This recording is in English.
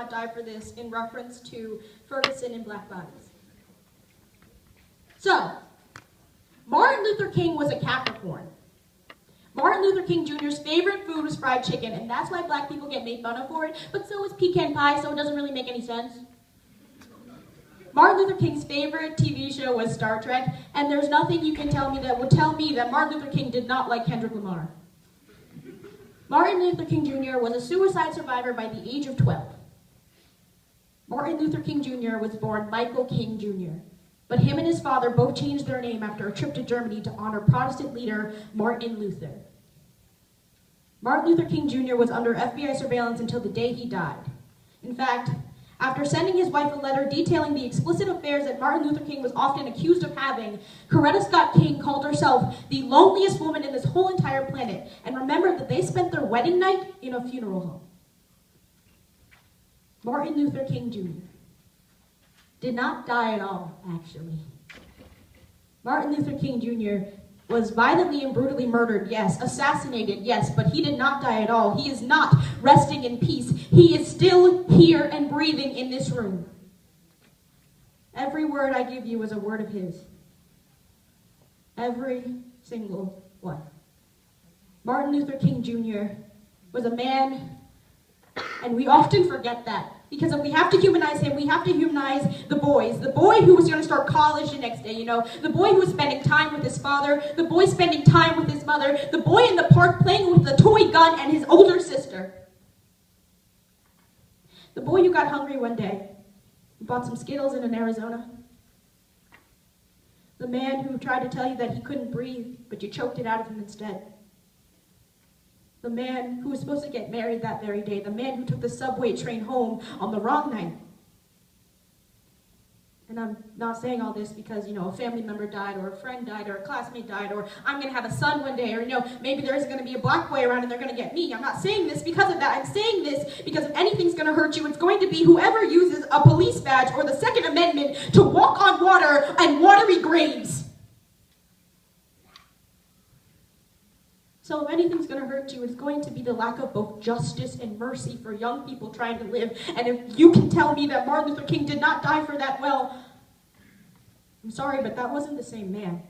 not die for this in reference to Ferguson and black bodies. So, Martin Luther King was a Capricorn. Martin Luther King Jr.'s favorite food was fried chicken, and that's why black people get made fun of for it, but so is pecan pie, so it doesn't really make any sense. Martin Luther King's favorite TV show was Star Trek, and there's nothing you can tell me that would tell me that Martin Luther King did not like Kendrick Lamar. Martin Luther King Jr. was a suicide survivor by the age of 12. Martin Luther King Jr. was born Michael King Jr., but him and his father both changed their name after a trip to Germany to honor Protestant leader Martin Luther. Martin Luther King Jr. was under FBI surveillance until the day he died. In fact, after sending his wife a letter detailing the explicit affairs that Martin Luther King was often accused of having, Coretta Scott King called herself the loneliest woman in this whole entire planet, and remembered that they spent their wedding night in a funeral home. Martin Luther King Jr. did not die at all, actually. Martin Luther King Jr. was violently and brutally murdered, yes, assassinated, yes, but he did not die at all. He is not resting in peace. He is still here and breathing in this room. Every word I give you is a word of his. Every single one. Martin Luther King Jr. was a man, and we often forget that. Because if we have to humanize him, we have to humanize the boys. The boy who was going to start college the next day, the boy who was spending time with his father, the boy spending time with his mother, the boy in the park playing with the toy gun and his older sister. The boy who got hungry one day and bought some Skittles in Arizona. The man who tried to tell you that he couldn't breathe, but you choked it out of him instead. The man who was supposed to get married that very day. The man who took the subway train home on the wrong night. And I'm not saying all this because, a family member died, or a friend died, or a classmate died, or I'm going to have a son one day, or, maybe there's going to be a black boy around and they're going to get me. I'm not saying this because of that. I'm saying this because if anything's going to hurt you, it's going to be whoever uses a police badge or the Second Amendment to walk on water and watery graves. So if anything's going to hurt you, it's going to be the lack of both justice and mercy for young people trying to live. And if you can tell me that Martin Luther King did not die for that, well, I'm sorry, but that wasn't the same man.